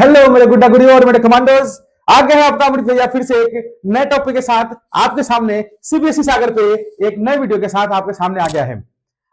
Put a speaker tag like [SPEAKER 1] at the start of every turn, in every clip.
[SPEAKER 1] Hello मेरे गुड्डा गुड़ी और मेरे कमांडोज। आ गए हैं आपका अमृत भैया फिर से एक नए टॉपिक के साथ आपके सामने सीबीएसई सागर पे एक नए वीडियो के साथ आपके सामने आ गया है।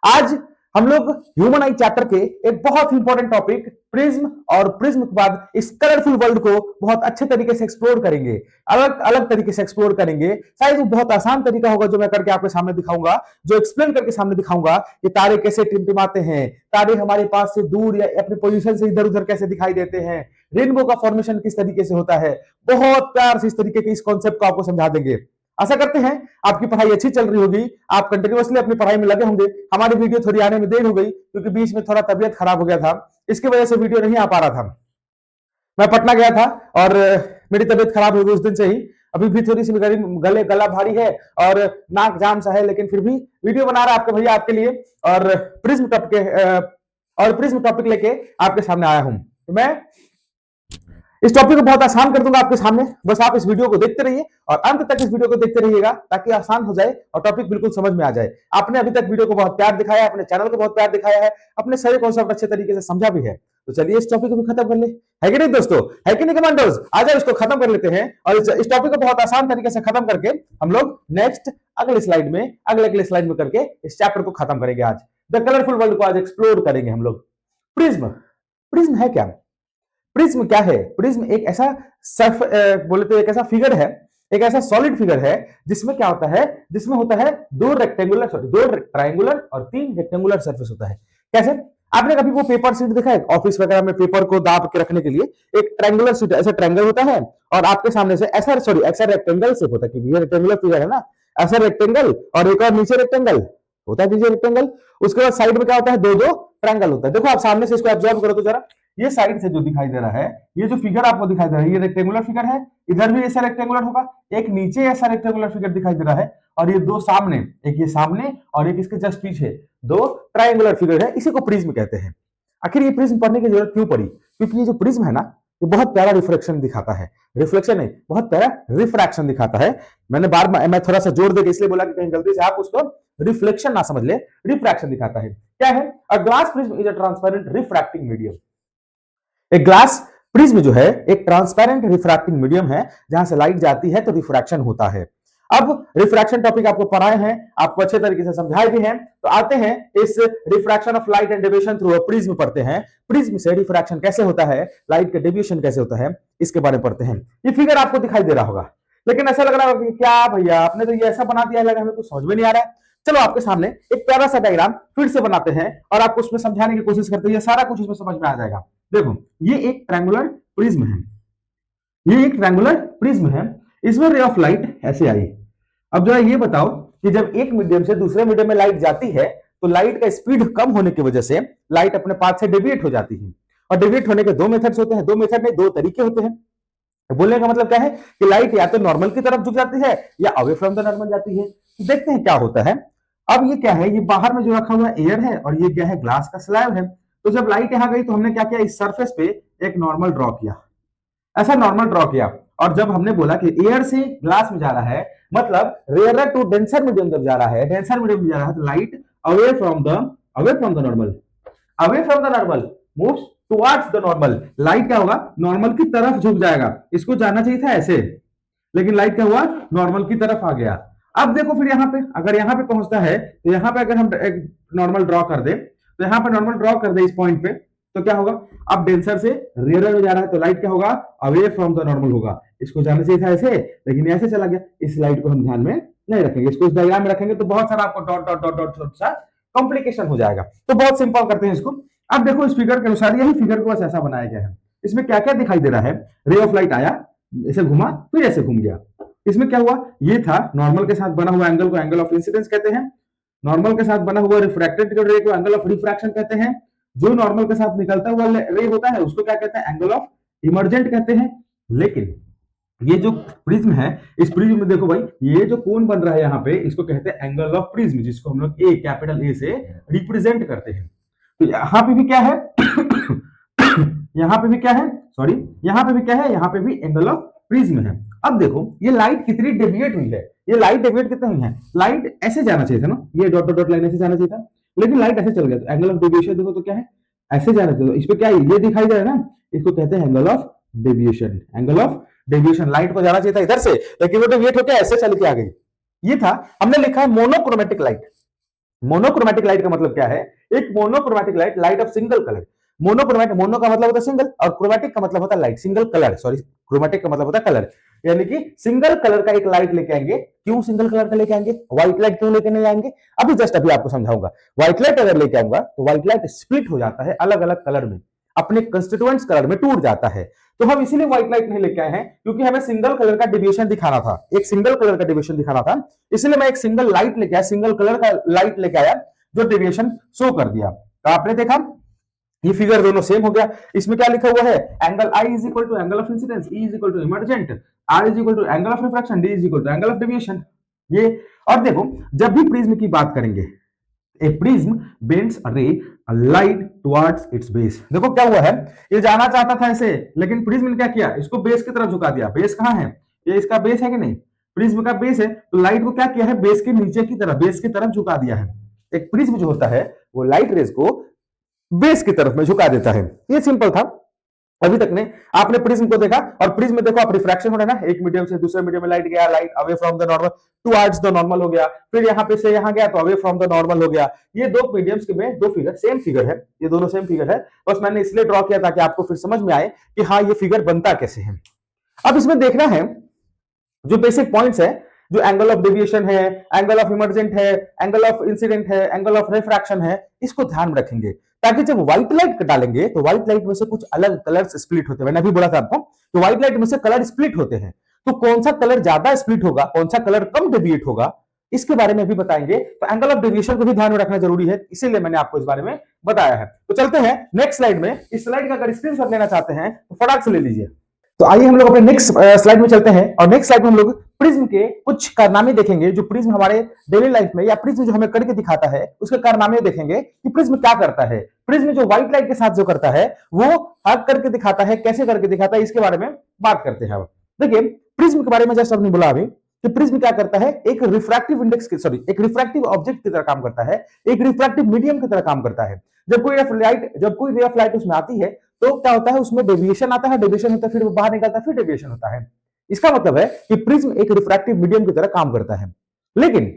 [SPEAKER 1] आज हम लोग ह्यूमन आई चैप्टर के एक बहुत ही इंपॉर्टेंट टॉपिक प्रिज्म और प्रिज्म के बाद इस कलरफुल वर्ल्ड को बहुत अच्छे तरीके से एक्सप्लोर करेंगे, अलग अलग तरीके से एक्सप्लोर करेंगे। शायद वो बहुत आसान तरीका होगा जो मैं करके आपके सामने दिखाऊंगा, जो एक्सप्लेन करके सामने दिखाऊंगा कि तारे कैसे टिमटिमाते हैं, तारे हमारे पास से दूर या अपने पोजीशन से इधर उधर कैसे दिखाई देते हैं, रेनबो का फॉर्मेशन किस तरीके से होता है। बहुत प्यार से इस तरीके के इस कॉन्सेप्ट को आपको समझा देंगे। आशा करते हैं आपकी पढ़ाई अच्छी चल रही होगी, आप कंटिन्यूअसली अपनी पढ़ाई में लगे होंगे। हमारी वीडियो थोड़ी आने में देर हो गई क्योंकि बीच में थोड़ा तबियत खराब हो गया था, इसकी वजह से वीडियो नहीं आ पा रहा था। मैं पटना गया था और मेरी तबियत खराब हो गई उस दिन से ही। अभी भी थोड़ी सी गला भारी है और नाक जाम सा है, लेकिन फिर भी वीडियो बना रहा आपके भैया आपके लिए और प्रिज्म टॉपिक लेके आपके सामने आया हूं। तो मैं इस टॉपिक को बहुत आसान कर दूंगा आपके सामने, बस आप इस वीडियो को देखते रहिए और अंत तक इस वीडियो को देखते रहिएगा ताकि आसान हो जाए और टॉपिक बिल्कुल समझ में आ जाए। आपने अभी तक वीडियो को बहुत प्यार दिखाया है, अपने चैनल को बहुत प्यार दिखाया है, अपने सारे कॉन्सेप्ट अच्छे तरीके से समझा भी है। तो चलिए इस टॉपिक को भी खत्म कर ले, है कि नहीं दोस्तों, है कि नहीं कमांडोज। आ जाओ इसको खत्म कर लेते हैं और इस टॉपिक को बहुत आसान तरीके से खत्म करके हम लोग नेक्स्ट अगले स्लाइड में करके इस चैप्टर को खत्म करेंगे। आज द कलरफुल वर्ल्ड को आज एक्सप्लोर करेंगे हम लोग। प्रिज्म, प्रिज्म है क्या? प्रिज्म क्या है? प्रिज्म एक ऐसा बोले तो एक ऐसा फिगर है, एक ऐसा सॉलिड फिगर है जिसमें क्या होता है, जिसमें होता है दो ट्रायंगुलर और 3 रेक्टेंगुलर सरफेस होता है। कैसे? आपने कभी वो पेपर शीट देखा है ऑफिस वगैरह में पेपर को दाब के रखने के लिए? एक ट्रायंगुलर शीट, ऐसा ट्रायंगल होता है और आपके सामने से ऐसा रेक्टेंगल शेप होता है क्योंकि ये रेक्टेंगुलर फिगर है ना। ऐसा रेक्टेंगल और एक और नीचे रेक्टेंगल होता है, नीचे रेक्टेंगल। उसके बाद साइड में क्या होता है, दो दो ट्रायंगल होता है। देखो आप सामने से इसको ऑब्जर्व करो तो जरा, ये साइड से जो दिखाई दे रहा है, ये जो फिगर आपको दिखाई दे रहा है, ये रेक्टेंगुलर फिगर है। इधर भी ऐसा रेक्टेंगुलर होगा, एक नीचे ऐसा रेक्टेंगुलर फिगर दिखाई दे रहा है और ये दो सामने, एक ये सामने और एक इसके जस्ट पीछे, दो ट्रायंगुलर फिगर है। इसी को प्रिज्म कहते हैं। आखिर ये प्रिज्म पढ़ने की जरूरत क्यों पड़ी? क्योंकि ये जो प्रिज्म है ना, ये बहुत प्यारा रिफ्लेक्शन दिखाता है। रिफ्लेक्शन नहीं, बहुत प्यारा रिफ्रैक्शन दिखाता है। मैं थोड़ा सा जोर देकर इसलिए बोला कि कहीं गलती से आप उसको रिफ्लेक्शन ना समझ ले, रिफ्रैक्शन दिखाता है। क्या है? A glass prism is a transparent refracting medium. एक ग्लास प्रिज्म जो है एक ट्रांसपेरेंट रिफ्रैक्टिंग मीडियम है, जहां से लाइट जाती है तो रिफ्रैक्शन होता है। अब रिफ्रैक्शन टॉपिक आपको पढ़ाए हैं, आपको अच्छे तरीके से समझाए भी हैं, तो आते हैं इस refraction of light and deviation through a prism पढ़ते हैं। प्रिज्म से रिफ्रैक्शन कैसे होता है, लाइट का डेविएशन कैसे होता है, इसके बारे में पढ़ते हैं। ये फिगर आपको दिखाई दे रहा होगा, लेकिन ऐसा लग रहा होगा कि क्या भैया आपने तो ये ऐसा बना दिया है, लगा हमें कुछ समझ में नहीं आ रहा है। चलो आपके सामने एक प्यारा सा डायग्राम फिर से बनाते हैं और आपको उसमें समझाने की कोशिश करते हैं, सारा कुछ उसमें समझ में आ जाएगा। देखो ये एक ट्रायंगुलर प्रिज्म है, ये एक ट्रायंगुलर प्रिज्म है, इसमें रे ऑफ लाइट ऐसे आई। अब जरा ये बताओ कि जब एक मीडियम से दूसरे मीडियम में लाइट जाती है तो लाइट का स्पीड कम होने की वजह से लाइट अपने पाथ से डेविएट हो जाती है। और डेविएट होने के दो मेथड्स होते हैं, दो मेथड में दो तरीके होते हैं। बोलने का मतलब क्या है कि लाइट या तो नॉर्मल की तरफ झुक जाती है या अवे फ्रॉम द नॉर्मल जाती है। देखते हैं क्या होता है। अब ये क्या है, ये बाहर में जो रखा हुआ एयर है और ये क्या है, ग्लास का स्लैब है। तो जब लाइट यहां गई तो हमने क्या किया, इस सरफेस पे एक नॉर्मल ड्रॉ किया, ऐसा नॉर्मल ड्रॉ किया। और जब हमने बोला कि एयर से ग्लास में जा रहा है, मतलब रेयर टू डेंसर मीडियम जब जा रहा है, डेंसर मीडियम में जा रहा है, तो light away from the normal, away from the normal moves towards the normal. Light क्या होगा, नॉर्मल की तरफ झुक जाएगा। इसको जाना चाहिए था ऐसे, लेकिन लाइट क्या हुआ, नॉर्मल की तरफ आ गया। अब देखो फिर यहाँ पे, अगर यहाँ पे पहुंचता है तो यहाँ पे अगर हम एक नॉर्मल ड्रॉ कर दे, तो यहाँ पे नॉर्मल ड्रॉ कर दे इस पॉइंट पे, तो क्या होगा, अब डेंसर से रेयर में जा रहा है तो लाइट क्या होगा, अवे फ्रॉम द नॉर्मल होगा। इसको जाना चाहिए था ऐसे, लेकिन ऐसे चला गया। इस लाइट को हम ध्यान में नहीं रखेंगे, इसको इस डायग्राम में रखेंगे तो बहुत सारा आपको डॉट डॉट डॉट डॉट सा कॉम्प्लिकेशन हो जाएगा। तो बहुत सिंपल करते हैं इसको। अब देखो इस फिगर के अनुसार यही फिगर को ऐसा बनाया गया है। इसमें क्या क्या दिखाई दे रहा है, रे ऑफ लाइट आया, ऐसे घुमा, फिर ऐसे घूम गया। इसमें क्या हुआ, ये था नॉर्मल के साथ बना हुआ एंगल को एंगल ऑफ इंसिडेंस कहते हैं। नॉर्मल के साथ बना हुआ रिफ्रैक्टेड रे को एंगल ऑफ रिफ्रैक्शन कहते हैं। जो नॉर्मल के साथ निकलता हुआ रे होता है उसको क्या कहते हैं, एंगल ऑफ इमर्जेंट कहते हैं। लेकिन ये जो प्रिज्म है, इस प्रिज्म में देखो भाई, ये जो कोण बन रहा है यहाँ पे, इसको कहते हैं एंगल ऑफ प्रिज्म, जिसको हम लोग ए, कैपिटल ए से रिप्रेजेंट करते हैं। तो यहाँ पे भी क्या है यहाँ पे भी क्या है, सॉरी, यहाँ पे भी क्या है, यहाँ पे भी एंगल ऑफ प्रिज्म है। अब देखो ये लाइट कितनी डेविएट हुई है, ये लाइट डेविएट कितनी हुई है, लाइट ऐसे जाना चाहिए था ना, ये डॉट डॉट लाइन ऐसे जाना चाहिए था, लेकिन लाइट ऐसे चल गया। तो एंगल ऑफ डेविएशन देखो तो क्या है, ऐसे जाना चाहिए। इस पे क्या है, ये दिखाई दे रहा है ना, इसको कहते हैं angle of deviation, angle of deviation. Light को जाना चाहिए था इधर से, लेकिन वो डेविएट होकर ऐसे चल के आ गई। ये था, हमने लिखा है मोनोक्रोमेटिक लाइट। मोनोक्रोमेटिक लाइट का मतलब क्या है? एक monochromatic light, light of single colour. Monochromatic, mono का मतलब होता है सिंगल, और क्रोमेटिक का मतलब होता है light, single colour, sorry, chromatic का मतलब होता है कलर, यानी कि सिंगल कलर का एक लाइट लेके आएंगे। क्यों सिंगल कलर का लेके आएंगे? व्हाइट लाइट क्यों लेके नहीं आएंगे? अभी आपको समझाऊंगा। व्हाइट लाइट अगर लेके आऊंगा तो व्हाइट लाइट स्प्लिट हो जाता है अलग अलग कलर में, अपने कंस्टिट्यूएंट्स कलर में टूट जाता है। तो हम इसीलिए व्हाइट लाइट नहीं लेके आए हैं, क्योंकि हमें सिंगल कलर का डिविएशन दिखाना था, एक सिंगल कलर का डिविएशन दिखाना था। इसलिए मैं एक सिंगल लाइट लेके आया, सिंगल कलर का लाइट लेके आया, जो डेविएशन शो कर दिया। तो आपने देखा ये फिगर दोनों सेम हो गया। इसमें क्या लिखा हुआ है? Angle I is equal to angle of incidence, E is equal to emergent, R is equal to angle of refraction, D is equal to angle of deviation. ये, और देखो, जब भी प्रिज्म की बात करेंगे, ए प्रिज्म बेंड्स अ रे लाइट टुवर्ड्स इट्स बेस। देखो क्या हुआ है, ये जाना चाहता था ऐसे, लेकिन प्रिज्म ने क्या किया? इसको बेस की तरफ झुका दिया। बेस कहां है? ये इसका बेस है कि नहीं? प्रिज्म का बेस है, तो लाइट को क्या किया है? बेस के नीचे की तरफ, बेस की तरफ झुका दिया है। एक प्रिज्म जो होता है वो लाइट रेज को बेस की तरफ में झुका देता है। ये सिंपल था। अभी तक ने आपने प्रिज्म को देखा, और प्रिज्म में देखो आप रिफ्रैक्शन हो रहा है ना, एक मीडियम से दूसरे मीडियम में लाइट गया, light away from the normal towards the normal हो गया, फिर यहां पे से यहां गया तो अवे फ्रॉम द नॉर्मल हो गया। ये दो मीडियम्स के में दो फिगर सेम फिगर है, ये दोनों सेम फिगर है, बस मैंने इसलिए ड्रॉ किया ताकि आपको फिर समझ में आए कि हाँ ये फिगर बनता कैसे है। अब इसमें देखना है जो बेसिक पॉइंट्स है, जो एंगल ऑफ डेविएशन है, एंगल ऑफ इमर्जेंट है, एंगल ऑफ इंसिडेंट है, एंगल ऑफ रिफ्रैक्शन है, इसको ध्यान में रखेंगे, ताकि जब व्हाइट लाइट डालेंगे तो व्हाइट लाइट में से कुछ अलग कलर्स स्प्लिट होते हैं। मैंने अभी बोला था आपको तो व्हाइट लाइट में से कलर स्प्लिट होते हैं, तो कौन सा कलर ज्यादा स्प्लिट होगा, कौन सा कलर कम डेविएट होगा, इसके बारे में भी बताएंगे। तो एंगल ऑफ डेविएशन को भी ध्यान में रखना जरूरी है, इसीलिए मैंने आपको इस बारे में बताया है। तो चलते हैं नेक्स्ट स्लाइड में। इस स्लाइड का अगर स्क्रीनशॉट लेना चाहते हैं तो फटाक से ले लीजिए। तो आइए हम लोग अपने नेक्स्ट स्लाइड में चलते हैं, और नेक्स्ट स्लाइड में हम लोग प्रिज्म के कुछ कारनामे देखेंगे, जो प्रिज्म हमारे डेली लाइफ में, या प्रिज्म जो हमें करके दिखाता है उसके कारनामे देखेंगे कि प्रिज्म क्या करता है। प्रिज्म जो व्हाइट लाइट के साथ जो करता है वो हक करके दिखाता है, कैसे करके दिखाता है, इसके बारे में बात करते हैं। देखिए प्रिज्म के बारे में जस्ट आपने बोला अभी कि प्रिज्म क्या करता है, एक रिफ्रैक्टिव इंडेक्स की, सॉरी, एक रिफ्रैक्टिव ऑब्जेक्ट की तरह काम करता है, एक रिफ्रैक्टिव मीडियम की तरह काम करता है। जब कोई रे ऑफ लाइट उसमें आती है तो क्या होता है, उसमें डेविएशन आता है, डेविएशन होता है, फिर वो बाहर निकलता है, फिर डेविएशन होता है। इसका मतलब है कि प्रिज्म एक रिफ्रैक्टिव मीडियम की तरह काम करता है। लेकिन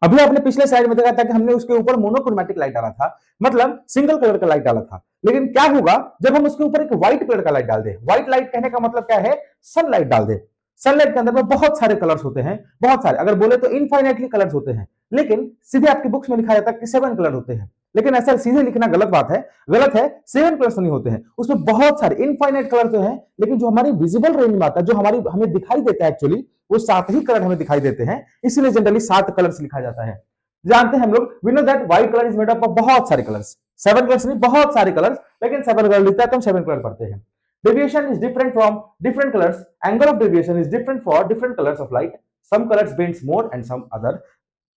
[SPEAKER 1] अभी आपने पिछले स्लाइड में देखा था कि हमने उसके ऊपर मोनोक्रोमेटिक लाइट डाला था, मतलब सिंगल कलर का लाइट डाला था। लेकिन क्या होगा जब हम उसके ऊपर एक व्हाइट कलर का लाइट डाल दें? व्हाइट लाइट कहने का मतलब क्या है? सनलाइट डाल दे। सनलाइट के अंदर में बहुत सारे कलर्स होते हैं, बहुत सारे, अगर बोले तो इनफाइनाइटली कलर्स होते हैं, लेकिन सीधे आपकी बुक्स में लिखा जाता है कि 7 कलर होते हैं। लेकिन ऐसा सीधे लिखना गलत बात है, गलत है। 7 कलर्स नहीं होते हैं, उसमें बहुत सारे इनफाइनाइट कलर तो हैं, लेकिन जो हमारी विजिबल रेंज में आता है, जो हमारी हमें दिखाई देता है एक्चुअली, वो 7 ही कलर हमें दिखाई देते हैं, इसलिए जनरली 7 कलर्स लिखा जाता है। जानते हैं हम लोग, we know that white colour is made up of बहुत सारे कलर्स, 7 कलर्स नहीं, बहुत सारे कलर्स, लेकिन 7 कलर लिखता है तो हम 7 कलर पढ़ते हैं। Deviation is different from different colors. Angle of deviation is different for different colors of light. Some colors bends more and some other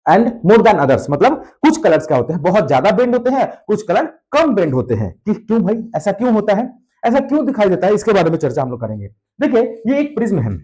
[SPEAKER 1] and more than others. मतलब कुछ कलर्स क्या होते हैं, बहुत ज्यादा बेंड होते हैं, कुछ कलर कम बेंड होते हैं। कि क्यों भाई ऐसा क्यों होता है, ऐसा क्यों दिखाई देता है, इसके बारे में चर्चा हम लोग करेंगे। देखिए ये एक प्रिज्म है,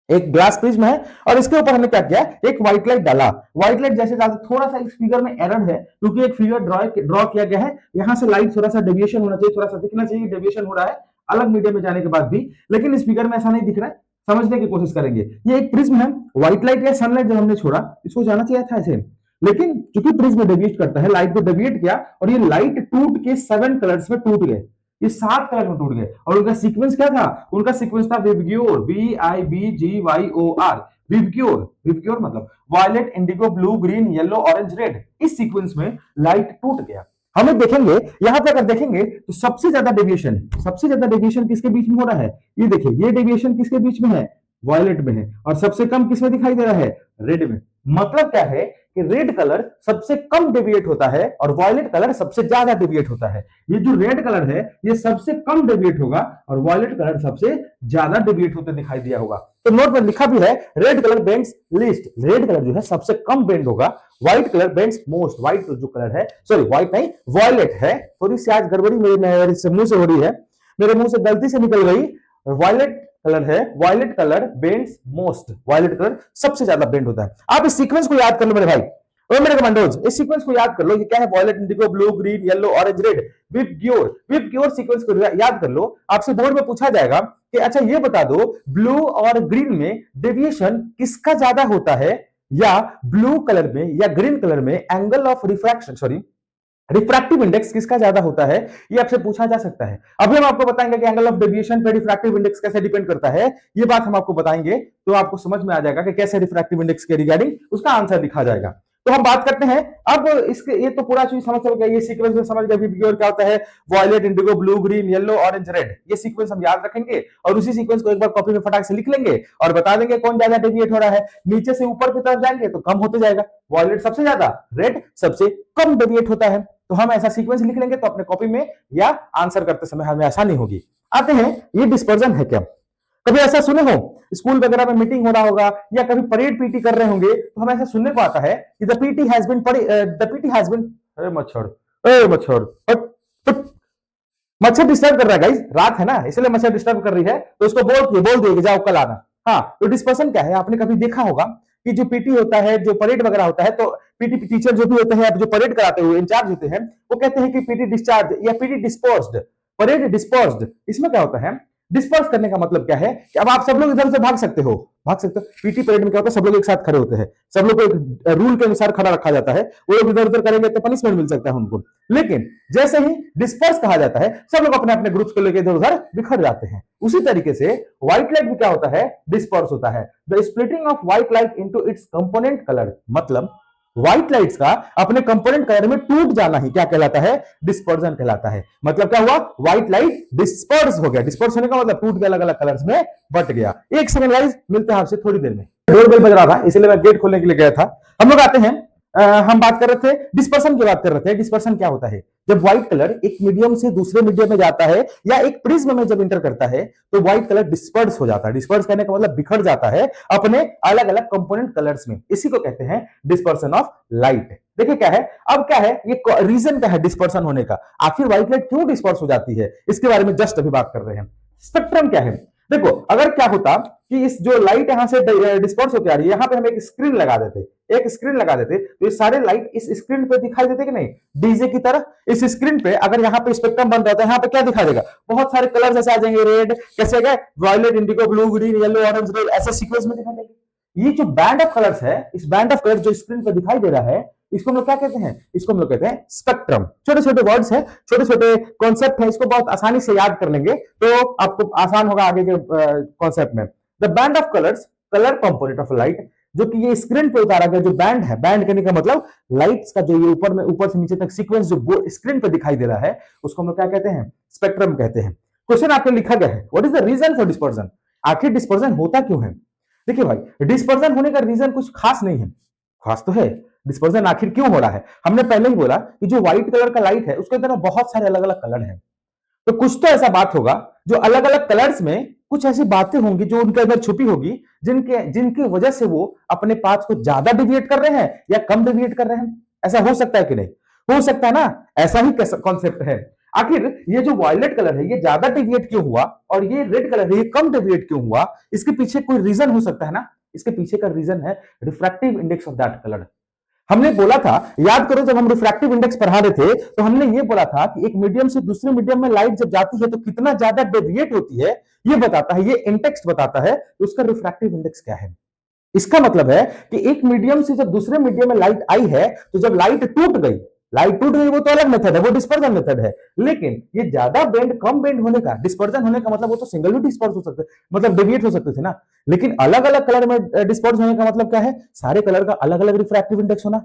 [SPEAKER 1] एक ग्लास प्रिज्म है, और इसके ऊपर हमने क्या किया, एक व्हाइट लाइट डाला। व्हाइट लाइट जैसे डालते, थोड़ा सा इस फिगर में एरर है, क्योंकि एक फिगर ड्रॉ किया गया है, यहां से लाइट थोड़ा सा डेविएशन होना चाहिए, थोड़ा सा दिखना चाहिए डेविएशन हो रहा है अलग मीडियम में जाने के बाद भी, लेकिन इस फिगर में ऐसा नहीं दिख रहा है। समझने की कोशिश करेंगे। ये एक प्रिज्म है, व्हाइट लाइट या सनलाइट जब हमने छोड़ा, इसको जाना चाहिए था ऐसे, लेकिन चूंकि प्रिज्म डेविएट करता है, लाइट को डेविएट किया, और ये लाइट टूट के 7 कलर्स में टूट गए, ये 7 कलर में टूट गए। और उनका सीक्वेंस क्या था? उनका सीक्वेंस था विबग्योर, VIBGYOR, विबग्योर। विबग्योर मतलब violet, indigo, blue, green, yellow, orange, red. इस सीक्वेंस में लाइट टूट गया। हमें देखेंगे यहां पे, अगर देखेंगे तो सबसे ज्यादा डेविएशन किसके बीच में हो रहा है? ये देखिए, ये डेविएशन किसके बीच में है? वायलेट में है। और सबसे कम किसमें दिखाई दे रहा है? रेड में। मतलब क्या है कि रेड कलर सबसे कम डेविएट होता है और वायलेट कलर सबसे ज्यादा डेविएट होता है। ये जो रेड कलर है ये सबसे कम डेविएट होगा और वायलेट कलर सबसे ज्यादा डेविएट होते दिखाई दिया होगा। तो नोट में लिखा भी है, red colour bends least. Red colour जो है सबसे कम बेंड होगा, white colour bends most. White जो कलर है, सॉरी व्हाइट नहीं, वायलेट है। थोड़ी सी आज गड़बड़ी मेरे मुंह से हो रही है, मेरे मुंह से गलती से निकल गई। वायलेट कलर है, violet colour bends most, violet colour सबसे ज्यादा बेंड होता है। आप इस सीक्वेंस को याद कर लो मेरे भाई। और मेरे कमांडोज, इस सीक्वेंस को याद कर लो, ये क्या है, violet, indigo, blue, green, yellow, orange, red, VIBGYOR sequence को याद कर लो। आपसे बोर्ड में पूछा जाएगा कि अच्छा ये बता दो, ब्लू और ग्रीन में डेविएशन किसका ज्यादा होता है, या ब्लू कलर में या ग्रीन कलर में angle of refraction, sorry refractive index किसका ज्यादा होता है, ये आपसे पूछा जा सकता है। अभी हम आपको बताएंगे कि एंगल ऑफ डेविएशन पे रिफ्रैक्टिव इंडेक्स कैसे डिपेंड करता है, ये बात हम आपको बताएंगे, तो आपको समझ में आ जाएगा कि कैसे रिफ्रैक्टिव इंडेक्स के रिगार्डिंग उसका आंसर लिखा जाएगा। तो हम बात करते हैं अब इसके, ये तो पूरा चीज समझ गया, ये सीक्वेंस में समझ गया वीपीक्यूआर क्या होता है, violet, indigo, blue, green, yellow, orange, red, ये सीक्वेंस हम याद रखेंगे और उसी सीक्वेंस को एक बार कॉपी में फटाक से लिख लेंगे और बता देंगे कौन ज्यादा डेविएट हो रहा है। नीचे से ऊपर की तरफ जाएंगे तो कम होते जाएगा, वॉयलेट सबसे ज्यादा, रेड सबसे कम डेविएट होता है। तो हम ऐसा सीक्वेंस लिख लेंगे तो अपने कॉपी में या आंसर करते समय हमें आसानी होगी। आते हैं, ये डिस्पर्जन है क्या? कभी ऐसा सुने हो, स्कूल वगैरह में मीटिंग हो रहा होगा या कभी परेड पीटी कर रहे होंगे, तो हमें ऐसा सुनने को आता है कि द पीटी हैज बीन, अरे मच्छर, अरे मच्छर, मच्छर डिस्टर्ब कर रहा है गाइस, रात है ना इसलिए मच्छर डिस्टर्ब कर रही है, तो उसको बोल दिए कि जाओ कल आना। हाँ, तो डिस्पर्सन क्या है, आपने कभी देखा होगा कि जो पीटी होता है, जो परेड वगैरह होता है, तो पीटी टीचर जो भी होते हैं, जो परेड कराते हुए इंचार्ज होते हैं, वो कहते हैं कि पीटी डिस्चार्ज या पीटी डिस्पोज्ड, परेड डिस्पोज्ड। इसमें क्या होता है, डिस्पर्स करने का मतलब क्या है कि अब आप सब लोग इधर से भाग सकते हो, पीटी परेड में क्या होता है, सब लोग एक साथ खड़े होते हैं, सब लोग को एक रूल के अनुसार खड़ा रखा जाता है, वो लोग इधर उधर करेंगे तो पनिशमेंट मिल सकता है उनको। लेकिन जैसे ही डिस्पर्स कहा जाता है, सब लोग अपने अपने ग्रुप्स को लेकर इधर उधर बिखर जाते हैं। उसी तरीके से व्हाइट लाइट भी क्या होता है, डिस्पर्स होता है। The splitting of white light into its component colour, मतलब व्हाइट लाइट्स का अपने कंपोनेंट कलर में टूट जाना ही क्या कहलाता है, डिस्पर्जन कहलाता है। मतलब क्या हुआ, व्हाइट लाइट डिस्पर्स हो गया, डिस्पर्स होने का मतलब टूट के अलग अलग कलर्स में बट गया। एक सेकंड गाइस, मिलते हैं आपसे थोड़ी देर में, डोर बेल बज रहा था इसलिए मैं गेट खोलने के लिए गया था। हम लोग आते हैं, हम बात कर रहे थे डिस्पर्सन की, बात कर रहे थे डिस्पर्सन क्या होता है, जब व्हाइट कलर एक मीडियम से दूसरे मीडियम में जाता है या एक प्रिज्म में जब इंटर करता है तो व्हाइट कलर डिस्पर्स हो जाता है। डिस्पर्स करने का मतलब बिखर जाता है अपने अलग अलग कंपोनेंट कलर्स में, इसी को कहते हैं डिस्पर्सन ऑफ लाइट। देखिए क्या है, अब क्या है, ये रीजन क्या है डिस्पर्सन होने का, आखिर व्हाइट लाइट क्यों डिस्पर्स हो जाती है, इसके बारे में जस्ट अभी बात कर रहे हैं। स्पेक्ट्रम क्या है, देखो अगर क्या होता कि इस जो लाइट यहां से डिस्पर्स होती आ रही है, यहां पे हम एक स्क्रीन लगा देते, एक स्क्रीन लगा देते तो ये सारे लाइट इस स्क्रीन पे दिखाई देते कि नहीं, डीजे की तरह। इस स्क्रीन पे अगर यहाँ पे स्पेक्ट्रम बन रहा था, यहाँ पे क्या दिखाई देगा, बहुत सारे कलर जैसे आ जाएंगे, रेड कैसे गए, violet, indigo, blue, green, yellow, orange, red, ऐसे सीक्वेंस में दिखाई देंगे। ये जो बैंड ऑफ कलर्स है, इस बैंड ऑफ कलर जो स्क्रीन पे दिखाई दे रहा है, इसको हम लोग क्या कहते हैं, इसको हम लोग कहते हैं स्पेक्ट्रम। छोटे छोटे वर्ड्स हैं, छोटे छोटे कॉन्सेप्ट है, इसको बहुत आसानी से याद कर लेंगे तो आपको आसान होगा आगे के कॉन्सेप्ट में। The band of colours, colour component of light, जो कि ये स्क्रीन पे उतारा गया जो बैंड है, बैंड कहने का मतलब लाइट्स का जो ये ऊपर में, ऊपर से नीचे तक सीक्वेंस जो स्क्रीन पे दिखाई दे रहा है, उसको हम लोग क्या कहते हैं, स्पेक्ट्रम कहते हैं। क्वेश्चन आपने लिखा गया है, what is the reason for dispersion, आखिर डिस्पर्जन होता क्यों है। देखिए भाई, डिस्पर्जन होने का रीजन कुछ खास नहीं है, खास तो है, डिस्पर्जन आखिर क्यों हो रहा है। हमने पहले ही बोला कि जो व्हाइट कलर का लाइट है उसके अंदर बहुत सारे अलग अलग कलर हैं, तो कुछ तो ऐसा बात होगा जो अलग अलग कलर्स में कुछ ऐसी बातें होंगी जो उनके अंदर छुपी होगी, जिनके जिनकी वजह से वो अपने पाथ को ज्यादा डिविएट कर रहे हैं या कम डिविएट कर रहे हैं। ऐसा हो सकता है कि नहीं, हो सकता है ना, ऐसा ही कॉन्सेप्ट है। आखिर ये जो वायलेट कलर है ये ज्यादा डिविएट क्यों हुआ और ये रेड कलर है ये कम डिविएट क्यों हुआ, इसके पीछे कोई रीजन हो सकता है ना। इसके पीछे का रीजन है refractive index of that colour. हमने बोला था, याद करो जब हम रिफ्रैक्टिव इंडेक्स पढ़ा रहे थे तो हमने ये बोला था कि एक मीडियम से दूसरे मीडियम में लाइट जब जाती है तो कितना ज्यादा डेविएट होती है, ये बताता है, ये इंटेक्स्ट बताता है कि उसका रिफ्रैक्टिव इंडेक्स क्या है। इसका मतलब है कि एक मीडियम से जब दूसरे मीडियम में लाइट आई है तो जब लाइट टूट गई, लाइट टूट गई वो तो अलग मेथड है, वो डिस्पर्जन मेथड है। लेकिन ये ज्यादा बेंड कम बेंड होने का, डिस्पर्जन होने का मतलब वो तो सिंगल भी डिस्पर्स हो सकते, मतलब डेविएट हो सकते थे ना। लेकिन अलग अलग कलर में डिस्पर्स होने का मतलब क्या है, सारे कलर का अलग अलग रिफ्रैक्टिव इंडेक्स होना,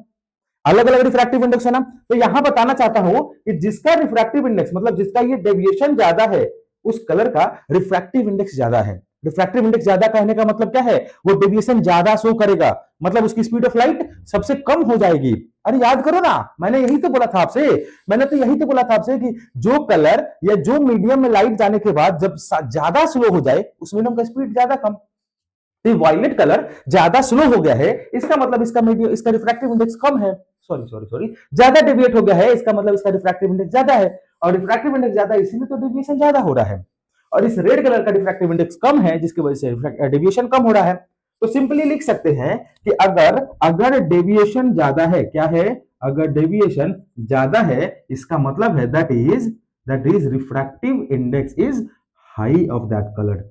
[SPEAKER 1] अलग अलग रिफ्रैक्टिव इंडेक्स है ना। तो यहां बताना चाहता हूं कि जिसका रिफ्रैक्टिव इंडेक्स मतलब जिसका ये डेविएशन ज्यादा है उस कलर का रिफ्रैक्टिव इंडेक्स ज्यादा है। रिफ्रैक्टिव इंडेक्स ज्यादा कहने का मतलब क्या है, वो डेविएशन ज्यादा शो करेगा, मतलब उसकी स्पीड ऑफ लाइट सबसे कम हो जाएगी। अरे याद करो ना, मैंने यही तो बोला था आपसे, मैंने तो यही तो बोला था आपसे कि जो कलर या जो मीडियम में लाइट जाने के बाद जब ज्यादा स्लो हो जाए उस मीडियम का स्पीड ज्यादा कम। तो वायलेट कलर ज्यादा स्लो हो गया है, इसका मतलब इसका रिफ्रैक्टिव इंडेक्स कम है, सॉरी सॉरी सॉरी ज्यादा डेविएट हो गया है, इसका मतलब इसका रिफ्रैक्टिव इंडेक्स ज्यादा है, और रिफ्रैक्टिव इंडेक्स ज्यादा है इसीलिए तो डेविएशन ज्यादा हो रहा है। और इस रेड कलर का रिफ्रैक्टिव इंडेक्स कम है जिसकी वजह से डेविएशन कम हो रहा है। तो सिंपली लिख सकते हैं कि अगर अगर डेविएशन ज्यादा है, क्या है, अगर डेविएशन ज्यादा है, इसका मतलब है that is refractive index is high of that colour.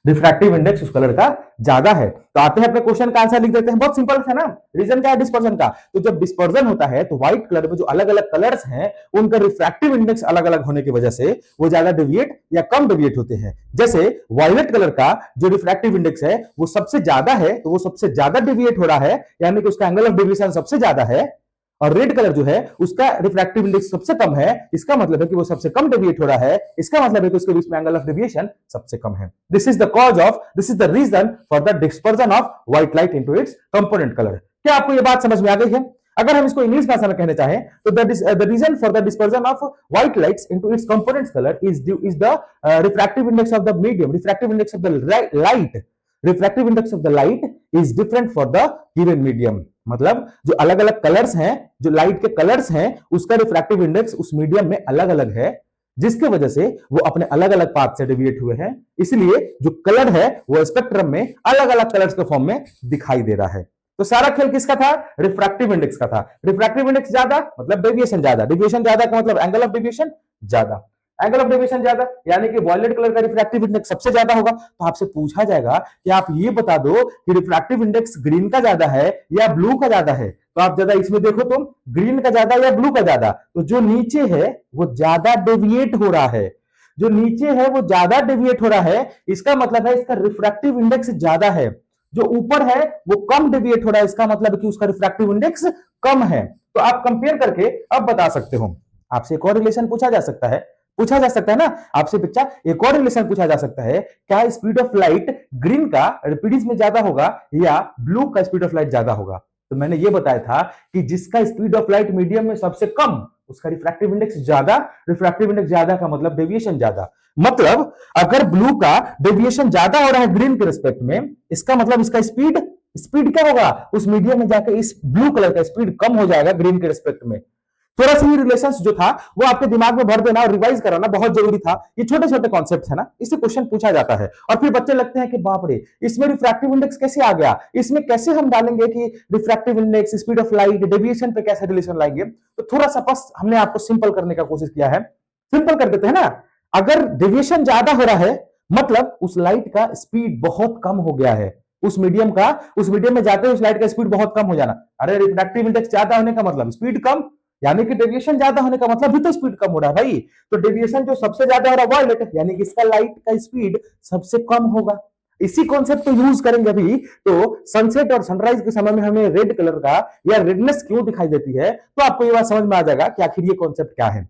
[SPEAKER 1] Refractive index उस कलर का ज्यादा है। तो आते हैं अपने क्वेश्चन का आंसर लिख देते हैं, बहुत सिंपल है ना। रीजन क्या है डिस्पर्जन का, तो जब डिस्पर्जन होता है तो व्हाइट कलर में जो अलग अलग कलर्स हैं उनका रिफ्रैक्टिव इंडेक्स अलग अलग होने की वजह से वो ज्यादा डेविएट या कम डेविएट होते हैं। जैसे वायलेट कलर का जो रिफ्रैक्टिव इंडेक्स है वो सबसे ज्यादा है, तो वो सबसे ज्यादा डेविएट हो रहा है, यानी कि उसका एंगल ऑफ डेविएशन सबसे ज्यादा है। और रेड कलर जो है उसका रिफ्रैक्टिव इंडेक्स सबसे कम है, इसका मतलब है कि वो सबसे कम डेविएट हो रहा है, इसका मतलब है कि उसके बीच में एंगल ऑफ डेविएशन सबसे कम है। This is the reason for the dispersion of white light into its component colour. क्या आपको ये बात समझ में आ गई है? अगर हम इसको इंग्लिश भाषा में कहना चाहें तो the reason for the dispersion of white lights into its components colour is the refractive index of the medium, refractive index of the light, refractive index of the light is different for the given medium. मतलब जो अलग अलग colours हैं, जो light के colours हैं, उसका refractive index उस मीडियम में अलग अलग है, जिसके वजह से वो अपने अलग अलग पाथ से डेविएट हुए हैं। इसलिए जो कलर है वो स्पेक्ट्रम में अलग अलग कलर्स के फॉर्म में दिखाई दे रहा है। तो सारा खेल किसका था? रिफ्रैक्टिव इंडेक्स का था। रिफ्रैक्टिव इंडेक्स ज्यादा मतलब डेविएशन ज्यादा, डेविएशन ज्यादा का मतलब एंगल ऑफ डेविएशन ज्यादा, एंगल ऑफ डेविएशन ज्यादा यानी कि वॉयलेट कलर का रिफ्रैक्टिव इंडेक्स सबसे ज्यादा होगा। तो आपसे पूछा जाएगा कि आप ये बता दो कि रिफ्रैक्टिव इंडेक्स ग्रीन का ज्यादा है या ब्लू का ज्यादा है। तो आप ज्यादा इसमें देखो, तुम ग्रीन का ज्यादा या ब्लू का ज्यादा, तो जो नीचे है वो ज्यादा डेविएट हो रहा है, जो नीचे है वो ज्यादा डेविएट हो रहा है, इसका मतलब है इसका रिफ्रैक्टिव इंडेक्स ज्यादा है। जो ऊपर है वो कम डेविएट हो रहा है, इसका मतलब है कि उसका रिफ्रैक्टिव इंडेक्स कम है। तो आप कंपेयर करके अब बता सकते हो। आपसे एक और रिलेशन पूछा जा सकता है, ना आपसे बच्चा, एक और रिलेशन पूछा जा सकता है, क्या स्पीड ऑफ लाइट ग्रीन का रेपिडीज में ज्यादा होगा या ब्लू का स्पीड ऑफ लाइट ज्यादा होगा? तो मैंने ये बताया था कि जिसका स्पीड ऑफ लाइट मीडियम में सबसे कम, उसका रिफ्रैक्टिव इंडेक्स ज्यादा, रिफ्रैक्टिव इंडेक्स ज्यादा का मतलब डेविएशन ज्यादा। मतलब अगर ब्लू का डेविएशन ज्यादा हो रहा है ग्रीन के रिस्पेक्ट में, इसका मतलब इसका स्पीड क्या होगा, उस मीडियम में जाकर इस ब्लू कलर का स्पीड कम हो जाएगा ग्रीन के रिस्पेक्ट में। थोड़ा सा ये रिलेशंस जो था वो आपके दिमाग में भर देना और रिवाइज कराना बहुत जरूरी था। ये छोटे छोटे कॉन्सेप्ट है ना, इससे क्वेश्चन पूछा जाता है और फिर बच्चे लगते हैं कि बाप रे, इसमें रिफ्रैक्टिव इंडेक्स कैसे आ गया, इसमें कैसे हम डालेंगे कि refractive index, speed of light, deviation पे कैसे रिलेशन लाएंगे। तो थोड़ा सा बस हमने आपको सिंपल करने का कोशिश किया है। सिंपल कर देते हैं ना, अगर डेविएशन ज्यादा हो रहा है मतलब उस लाइट का स्पीड बहुत कम हो गया है, उस मीडियम में जाते हुए उस लाइट का स्पीड बहुत कम हो जाना। अरे रिफ्रैक्टिव इंडेक्स ज्यादा होने का मतलब स्पीड कम, यानी कि डेविएशन ज्यादा होने का मतलब भी तो स्पीड कम हो रहा है भाई। तो डेविएशन जो सबसे ज्यादा हो रहा है वायलेट, यानी कि इसका लाइट का स्पीड सबसे कम होगा। इसी कॉन्सेप्ट को यूज करेंगे अभी। तो सनसेट और सनराइज के समय में हमें रेड कलर का या रेडनेस क्यों दिखाई देती है, तो आपको ये बात समझ में आ जाएगा कि आखिर ये कॉन्सेप्ट क्या है।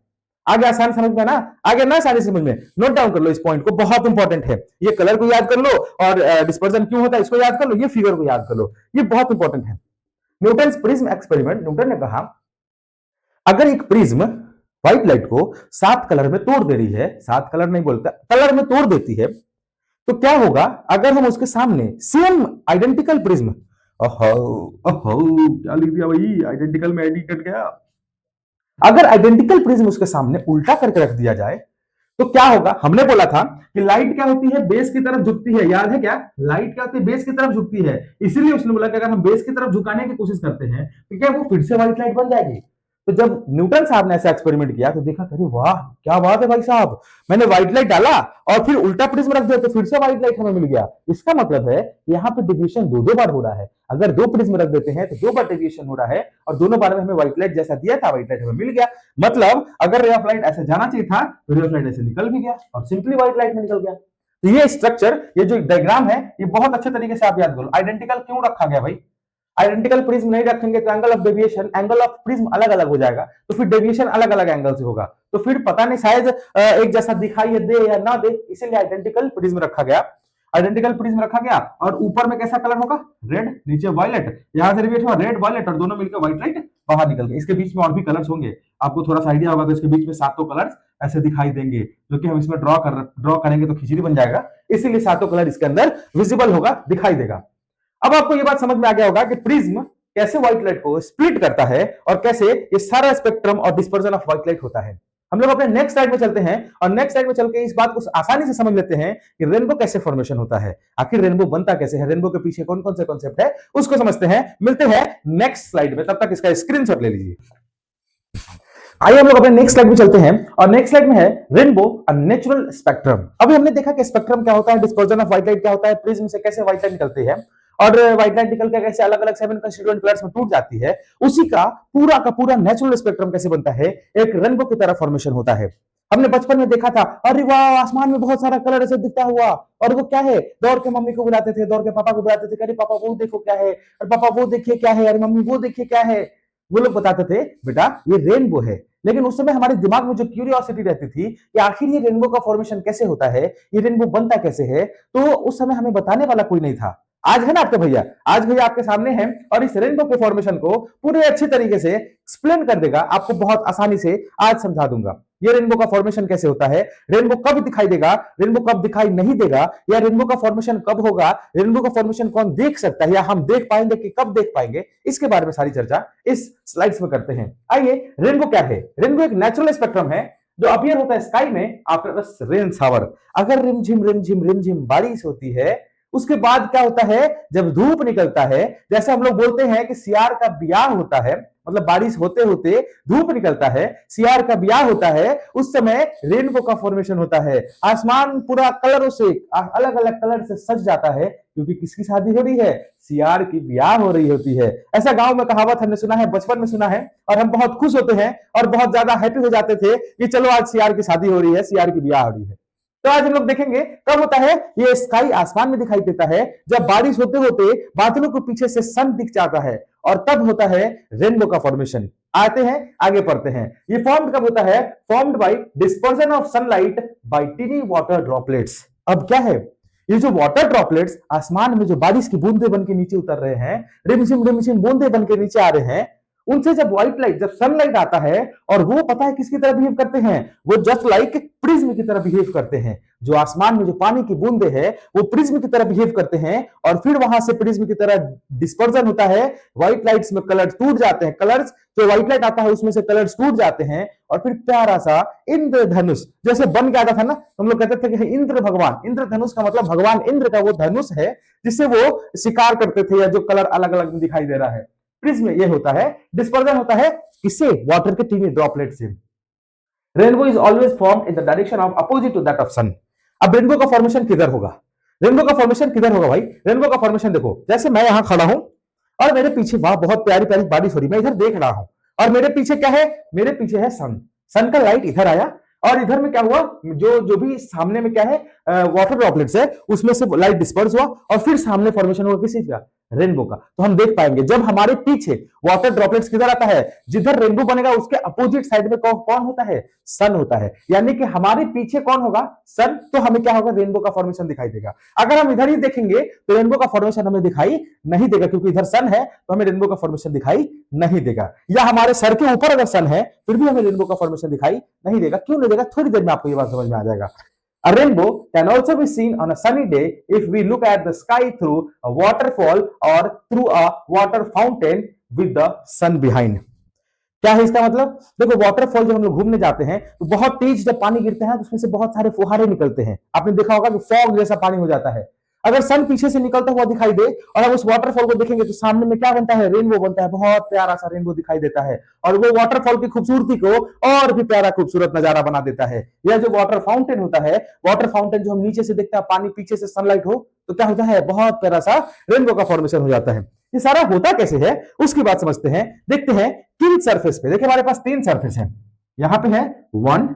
[SPEAKER 1] आगे आसान समझ में ना, आगे ना आसानी समझ में, नोट डाउन कर लो इस पॉइंट को, बहुत इंपॉर्टेंट है। ये कलर को याद कर लो और डिस्पर्जन क्यों होता है इसको याद कर लो, ये फिगर को याद कर लो, ये बहुत इंपॉर्टेंट है। न्यूटन प्रिज्म एक्सपेरिमेंट, न्यूटन ने कहा अगर एक प्रिज्म व्हाइट लाइट को 7 कलर में तोड़ दे रही है, 7 कलर नहीं बोलता, कलर में तोड़ देती है, तो क्या होगा अगर हम उसके सामने सेम आइडेंटिकल प्रिज्म, क्या लिख दिया भाई, आइडेंटिकल में एडिट कट गया। अगर आइडेंटिकल प्रिज्म उसके सामने उल्टा करके रख दिया जाए तो क्या होगा? हमने बोला था कि लाइट क्या होती है, बेस की तरफ झुकती है, याद है क्या? लाइट क्या होती है, बेस की तरफ झुकती है। इसलिए उसने बोला कि अगर हम बेस की तरफ झुकाने की कोशिश करते हैं तो क्या वो फिर से व्हाइट लाइट बन जाएगी। तो जब न्यूटन साहब ने ऐसा एक्सपेरिमेंट किया तो देखा, अरे वाह क्या बात है भाई साहब, मैंने व्हाइट लाइट डाला और फिर उल्टा प्रिज्म रख दिया तो फिर से व्हाइट लाइट हमें मिल गया। इसका मतलब है यहाँ पे डेविएशन दो बार हो रहा है। अगर 2 प्रिज्म रख देते हैं तो 2 बार डेविएशन हो रहा है और दोनों बार में हमें व्हाइट लाइट जैसा दिया था व्हाइट लाइट हमें मिल गया। मतलब अगर रे ऑफ लाइट ऐसे जाना चाहिए था तो रे ऑफ लाइट ऐसे निकल भी गया और सिंपली व्हाइट लाइट में निकल गया। तो ये स्ट्रक्चर, ये जो डायग्राम है, ये बहुत अच्छे तरीके से आप याद करो। आइडेंटिकल क्यों रखा गया भाई? आइडेंटिकल प्रिज्म नहीं रखेंगे तो angle of deviation, angle of prism अलग अलग हो जाएगा, तो फिर डेविएशन अलग अलग एंगल से होगा, तो फिर पता नहीं शायद एक जैसा दिखाई दे या ना दे, इसीलिए आइडेंटिकल प्रिज्म रखा गया। आइडेंटिकल प्रिज्म रखा गया और ऊपर में कैसा कलर होगा? रेड, नीचे वायलेट, यहां से रिवेट हुआ रेड वायलेट और दोनों मिलकर व्हाइट लाइट बाहर निकल गए। इसके बीच में और भी कलर्स होंगे, आपको थोड़ा सा आइडिया होगा तो इसके बीच में 7 कलर्स ऐसे दिखाई देंगे, जो कि हम इसमें ड्रॉ करेंगे तो खिचड़ी बन जाएगा, इसीलिए 7 कलर इसके अंदर विजिबल होगा, दिखाई देगा। अब आपको यह बात समझ में आ गया होगा कि प्रिज्म कैसे व्हाइट लाइट को स्प्लिट करता है और कैसे ये सारा स्पेक्ट्रम और डिस्पर्जन ऑफ व्हाइट लाइट होता है। हम लोग अपने नेक्स्ट स्लाइड में चलते हैं और नेक्स्ट स्लाइड में चल के इस बात को आसानी से समझ लेते हैं कि रेनबो कैसे फॉर्मेशन होता है, आखिर रेनबो बनता कैसे है, रेनबो के पीछे कौन कौन से कॉन्सेप्ट है उसको समझते हैं। मिलते हैं नेक्स्ट स्लाइड में, तब तक इसका स्क्रीनशॉट ले लीजिए। आइए हम लोग अपने नेक्स्ट स्लाइड में चलते हैं और नेक्स्ट स्लाइड में है रेनबो अ नेचुरल स्पेक्ट्रम। अभी हमने देखा कि स्पेक्ट्रम क्या होता है, डिस्पर्जन ऑफ व्हाइट लाइट क्या होता है, प्रिज्म से कैसे व्हाइट लाइट निकलती है और व्हाइट लाइट निकल के कैसे अलग अलग 7 कंस्टिट्यूएंट कलर्स में टूट जाती है, उसी का पूरा नेचुरल स्पेक्ट्रम कैसे बनता है, एक रेनबो की तरह फॉर्मेशन होता है। हमने बचपन में देखा था, अरे वाह आसमान में बहुत सारा कलर ऐसे दिखता हुआ, और वो क्या है, दौड़ के मम्मी को बुलाते थे, दौड़ के पापा को बुलाते थे, अरे पापा वो देखो क्या है, और पापा वो देखिए क्या है, अरे मम्मी वो देखिए क्या है। वो लोग बताते थे बेटा ये रेनबो है, लेकिन उस समय हमारे दिमाग में जो क्यूरियोसिटी रहती थी कि आखिर ये रेनबो का फॉर्मेशन कैसे होता है, ये रेनबो बनता कैसे है, तो उस समय हमें बताने वाला कोई नहीं था। आज है ना आपके भैया, आज भैया आपके सामने हैं और इस रेनबो के फॉर्मेशन को पूरे अच्छे तरीके से एक्सप्लेन कर देगा, आपको बहुत आसानी से आज समझा दूंगा। ये रेनबो का फॉर्मेशन कैसे होता है, रेनबो कब दिखाई देगा, रेनबो कब दिखाई नहीं देगा, या रेनबो का फॉर्मेशन कब होगा, रेनबो का फॉर्मेशन कौन देख सकता है, या हम देख पाएंगे कि कब देख पाएंगे, इसके बारे में सारी चर्चा इस स्लाइड्स में करते हैं। आइए, रेनबो क्या है? रेनबो एक नेचुरल स्पेक्ट्रम है जो अपीयर होता है स्काई में आफ्टर रेन शावर। अगर रिमझिम बारिश होती है, उसके बाद क्या होता है, जब धूप निकलता है, जैसे हम लोग बोलते हैं कि सियार का ब्याह होता है, मतलब बारिश होते होते धूप निकलता है, सियार का ब्याह होता है, उस समय रेनबो का फॉर्मेशन होता है। आसमान पूरा कलरों से, अलग अलग कलर से सज जाता है, क्योंकि किसकी शादी हो रही है, सियार की ब्याह हो रही होती है। ऐसा गांव में कहावत हमने सुना है, बचपन में सुना है, और हम बहुत खुश होते हैं और बहुत ज्यादा हैप्पी हो जाते थे कि चलो आज सियार की शादी हो रही है, सियार की ब्याह हो रही है। तो आज हम लोग देखेंगे कब होता है ये स्काई, आसमान में दिखाई देता है जब बारिश होते होते बादलों के पीछे से सन दिख जाता है, और तब होता है रेनबो का फॉर्मेशन। आते हैं आगे पढ़ते हैं, ये फॉर्म्ड कब होता है, formed by dispersion of sunlight bye टिनी water droplets. अब क्या है, ये जो वाटर ड्रॉपलेट्स आसमान में जो बारिश की बूंदे बन के नीचे उतर रहे हैं, रिमझिम बूंदे बन के नीचे आ रहे हैं, उनसे जब व्हाइट लाइट, जब सनलाइट आता है, और वो पता है किसकी तरह बिहेव करते हैं, वो जस्ट लाइक प्रिज्म की तरह बिहेव करते हैं। जो आसमान में जो पानी की बूंदे है वो प्रिज्म की तरह बिहेव करते हैं, और फिर वहां से प्रिज्म की तरह डिस्पर्जन होता है, व्हाइट लाइट्स में कलर्स टूट जाते हैं, कलर्स जो व्हाइट लाइट आता है उसमें से कलर्स टूट जाते हैं, और फिर प्यारा सा इंद्रधनुष जैसे बन के आता था ना, हम लोग कहते थे कि इंद्र भगवान, इंद्रधनुष का मतलब भगवान इंद्र का वो धनुष है जिससे वो शिकार करते थे, या जो कलर अलग अलग दिखाई दे रहा है। प्रिज्म ये होता है, डिस्पर्जन होता है किससे, वाटर के टीनी ड्रॉपलेट से। Rainbow is always form in the direction of opposite to that of sun. अब रेनबो का फॉर्मेशन किधर होगा, रेनबो का फॉर्मेशन किधर होगा भाई, रेनबो का फॉर्मेशन देखो, जैसे मैं यहां खड़ा हूं और मेरे पीछे वाह बहुत प्यारी प्यारी बारिश हो रही, मैं इधर देख रहा हूं, और मेरे पीछे क्या है, मेरे पीछे है सन, सन का लाइट इधर आया, और इधर में क्या हुआ, जो जो भी सामने में क्या है वाटर ड्रॉपलेट्स है, उसमें से लाइट डिस्पर्स हुआ, और फिर सामने फॉर्मेशन हुआ किसी का, रेनबो का। तो हम देख पाएंगे जब हमारे पीछे वाटर ड्रॉपलेट्स किधर आता है, जिधर रेनबो बनेगा उसके अपोजिट साइड में कौन होता है, सन होता है, यानी कि हमारे पीछे कौन होगा, सन, तो हमें क्या होगा, रेनबो का फॉर्मेशन दिखाई देगा। अगर हम इधर ही देखेंगे तो रेनबो का फॉर्मेशन हमें दिखाई नहीं देगा, क्योंकि इधर सन है तो हमें रेनबो का फॉर्मेशन दिखाई नहीं देगा, या हमारे सर के ऊपर अगर सन है फिर भी हमें रेनबो का फॉर्मेशन दिखाई नहीं देगा। क्यों नहीं देगा, थोड़ी देर में आपको ये बात समझ में आ जाएगा। A rainbow can also be seen on a sunny day if we look at the sky through a waterfall or through a water fountain with the sun behind. क्या है इसका मतलब, देखो वाटरफॉल जब हम लोग घूमने जाते हैं तो बहुत तेज जब पानी गिरते हैं तो उसमें से बहुत सारे फुहारे निकलते हैं, आपने देखा होगा कि फॉग जैसा पानी हो जाता है। अगर सन पीछे से निकलता हुआ दिखाई दे और हम उस वाटरफॉल को देखेंगे तो सामने में क्या बनता है, रेनबो बनता है, बहुत प्यारा सा रेनबो दिखाई देता है, और वो वाटरफॉल की खूबसूरती को और भी प्यारा खूबसूरत नजारा बना देता है। यह जो वाटर फाउंटेन होता है, वाटर फाउंटेन जो हम नीचे से देखते हैं, पानी पीछे से सनलाइट हो तो क्या होता है, बहुत प्यारा सा रेनबो का फॉर्मेशन हो जाता है। ये सारा होता कैसे है उसकी बात समझते हैं, देखते हैं किन सरफेस पे। देखिए हमारे पास 3 सरफेस है, यहाँ पे है 1,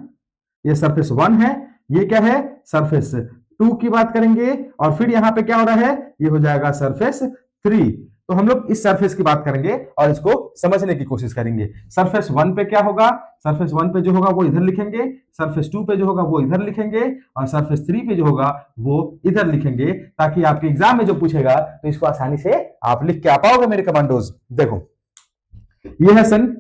[SPEAKER 1] ये सरफेस 1 है, ये क्या है सरफेस 2 की बात करेंगे, और फिर यहाँ पे क्या हो रहा है, ये हो जाएगा सरफेस 3। तो हम लोग इस सरफेस की बात करेंगे और इसको समझने की कोशिश करेंगे। सरफेस 1 पे क्या होगा, सरफेस 1 पे जो होगा वो इधर लिखेंगे, सरफेस 2 पे जो होगा वो इधर लिखेंगे, और सरफेस 3 पे जो होगा वो इधर लिखेंगे, ताकि आपके एग्जाम में जो पूछेगा तो इसको आसानी से आप लिख के आ पाओगे मेरे कमांडोज। देखो ये है सन,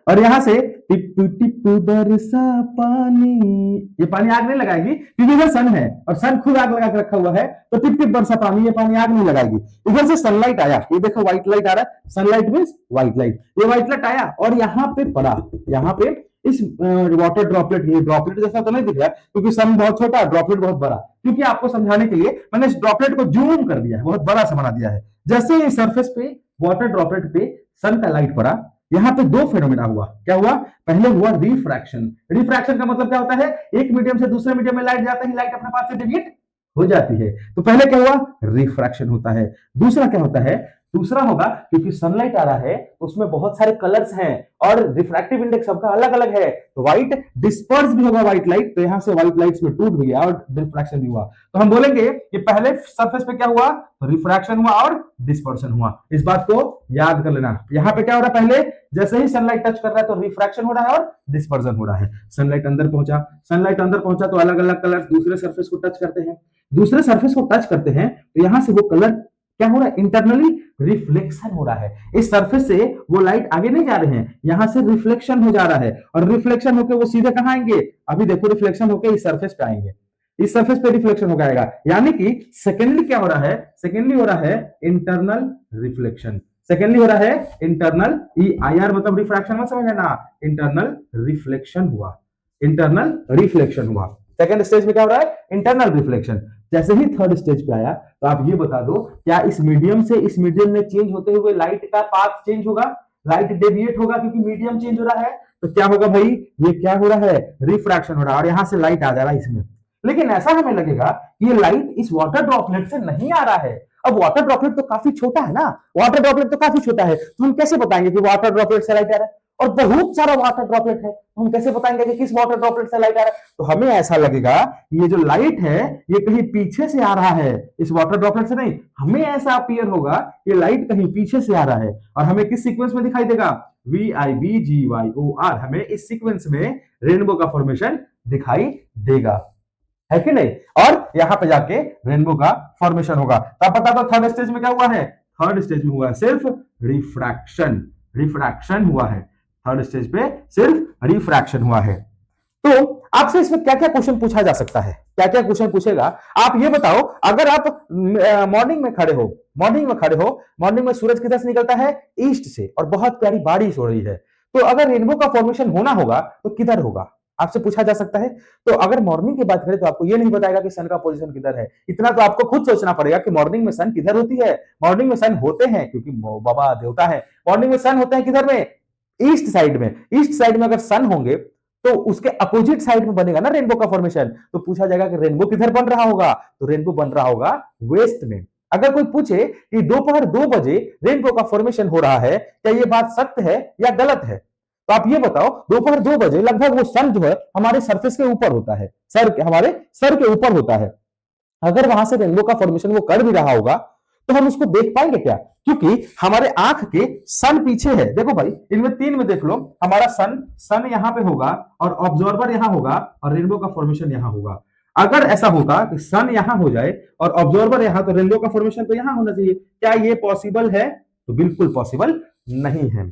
[SPEAKER 1] और यहां से टिप टिप बरसा पानी, ये पानी आग नहीं लगाएगी क्योंकि इधर सन है और सन खुद आग लगा के रखा हुआ है, तो टिप टिप बरसा पानी, ये पानी आग नहीं लगाएगी। इधर से सनलाइट आया, ये देखो व्हाइट लाइट आ रहा है, सनलाइट मींस व्हाइट लाइट, ये व्हाइट लाइट आया और यहाँ पे पड़ा, यहाँ पे इस वाटर ड्रॉपलेट, ये ड्रॉपलेट जैसा तो नहीं दिख रहा क्योंकि सन बहुत छोटा, ड्रॉपलेट बहुत बड़ा, क्योंकि आपको समझाने के लिए मैंने इस ड्रॉपलेट को जूम कर दिया है, बहुत बड़ा सा बना दिया है। जैसे ही सरफेस पे वाटर ड्रॉपलेट पे सन का लाइट पड़ा, यहाँ पे दो फेनोमेना हुआ। क्या हुआ? पहले हुआ रिफ्रैक्शन। रिफ्रैक्शन का मतलब क्या होता है? एक मीडियम से दूसरे मीडियम में लाइट जाता है, लाइट अपने पास से डेविएट हो जाती है। तो पहले क्या हुआ? रिफ्रैक्शन होता है। दूसरा क्या होता है? दूसरा होगा क्योंकि सनलाइट आ रहा है उसमें बहुत सारे कलर्स हैं और रिफ्रैक्टिव इंडेक्स सबका अलग अलग है, तो व्हाइट डिस्पर्स भी होगा व्हाइट लाइट, तो यहां से व्हाइट लाइट्स में टूट भी गया और रिफ्रैक्शन भी हुआ। तो हम बोलेंगे कि पहले सरफेस पे क्या हुआ? रिफ्रैक्शन हुआ और डिस्पर्शन हुआ। इस बात को याद कर लेना। यहां पे क्या हो रहा है? पहले जैसे ही सनलाइट टच कर रहा है तो रिफ्रैक्शन हो रहा है और डिस्पर्जन हो रहा है। सनलाइट अंदर पहुंचा, सनलाइट अंदर पहुंचा तो अलग अलग कलर दूसरे सरफेस को टच करते हैं, दूसरे सरफेस को टच करते हैं तो यहां से वो कलर क्या हो रहा है? इंटरनली रिफ्लेक्शन हो रहा है। इस सरफेस से वो लाइट आगे नहीं जा रहे हैं, यहां से रिफ्लेक्शन हो जा रहा है और रिफ्लेक्शन होकर वो सीधे कहां आएंगे? अभी देखो रिफ्लेक्शन होकर इस सरफेस पे आएंगे, इस सरफेस पे रिफ्लेक्शन हो जाएगा। यानी कि सेकेंडली क्या हो रहा है? सेकेंडली हो रहा है इंटरनल रिफ्लेक्शन। सेकेंडली हो रहा है इंटरनल, ई आई आर मतलब रिफ्रैक्शन मत समझ लेना, इंटरनल रिफ्लेक्शन हुआ, इंटरनल रिफ्लेक्शन हुआ। सेकेंड स्टेज में क्या हो रहा है? Internal reflection. जैसे ही थर्ड स्टेज पे आया तो आप ये बता दो, क्या इस मीडियम से इस मीडियम में चेंज होते हुए लाइट का पाथ चेंज होगा? लाइट डेविएट होगा क्योंकि मीडियम चेंज हो रहा है। तो क्या होगा भाई? ये क्या हो रहा है? रिफ्रैक्शन हो रहा है और यहां से लाइट आ जा रहा है इसमें। लेकिन ऐसा हमें लगेगा कि ये लाइट इस वाटर ड्रॉपलेट से नहीं आ रहा है। अब वाटर ड्रॉपलेट तो काफी छोटा है ना, वाटर ड्रॉपलेट तो काफी छोटा है, तो हम कैसे बताएंगे कि वाटर ड्रॉपलेट से लाइट आ रहा है? और बहुत सारा वाटर ड्रॉपलेट है, तो हम कैसे बताएंगे कि किस वाटर ड्रॉपलेट से लाइट आ रहा है? तो हमें ऐसा लगेगा ये जो लाइट है ये कहीं पीछे से आ रहा है, इस वाटर ड्रॉपलेट से नहीं। हमें ऐसा अपीयर होगा कि लाइट कहीं पीछे से आ रहा है और हमें किस सीक्वेंस में दिखाई देगा? VIBGYOR, हमें इस सीक्वेंस में रेनबो का फॉर्मेशन दिखाई देगा, है कि नहीं? और यहां पे जाके रेनबो का फॉर्मेशन होगा। तब पता तो थर्ड स्टेज में क्या हुआ है? थर्ड स्टेज में हुआ है सिर्फ रिफ्रैक्शन, रिफ्रैक्शन हुआ है। थर्ड स्टेज पे सिर्फ रिफ्रैक्शन हुआ है। तो आपसे इसमें क्या क्या क्वेश्चन पूछा जा सकता है? क्या क्या क्वेश्चन पूछेगा? आप ये बताओ, अगर आप मॉर्निंग में खड़े हो, मॉर्निंग में खड़े हो, मॉर्निंग में सूरज किधर से निकलता है? ईस्ट से, और बहुत प्यारी बारिश हो रही है, तो अगर रेनबो का फॉर्मेशन होना होगा तो किधर होगा? आपसे पूछा जा सकता है। तो अगर मॉर्निंग की बात करें तो आपको ये नहीं बताएगा कि सन का पोजीशन किधर है, इतना तो आपको खुद सोचना पड़ेगा कि मॉर्निंग में सन किधर होती है। मॉर्निंग में सन होते हैं क्योंकि बाबा देवता है, मॉर्निंग में सन होते हैं किधर में? ईस्ट साइड में। ईस्ट साइड में अगर सन होंगे तो उसके अपोजिट साइड में बनेगा ना रेनबो का फॉर्मेशन। तो पूछा जाएगा कि रेनबो किधर बन रहा होगा? तो रेनबो बन रहा होगा वेस्ट में। अगर कोई पूछे कि दोपहर 2 बजे रेनबो का फॉर्मेशन हो रहा है, क्या यह बात सत्य है या गलत है? तो आप ये बताओ, दोपहर 2 बजे लगभग वो सन जो है हमारे सरफेस के ऊपर होता है, हमारे सर के ऊपर होता है। अगर वहां से रेनबो का फॉर्मेशन वो कर भी रहा होगा तो हम उसको देख पाएंगे क्या? क्योंकि हमारे आंख के सन पीछे है। देखो भाई, इनमें तीन में देख लो, हमारा सन यहां पे होगा और ऑब्जर्वर यहां होगा और रेनबो का फॉर्मेशन यहां होगा। अगर ऐसा होगा कि सन यहां हो जाए और ऑब्जर्वर यहां, तो रेनबो का फॉर्मेशन तो यहां होना चाहिए। क्या ये पॉसिबल है? तो बिल्कुल पॉसिबल नहीं है।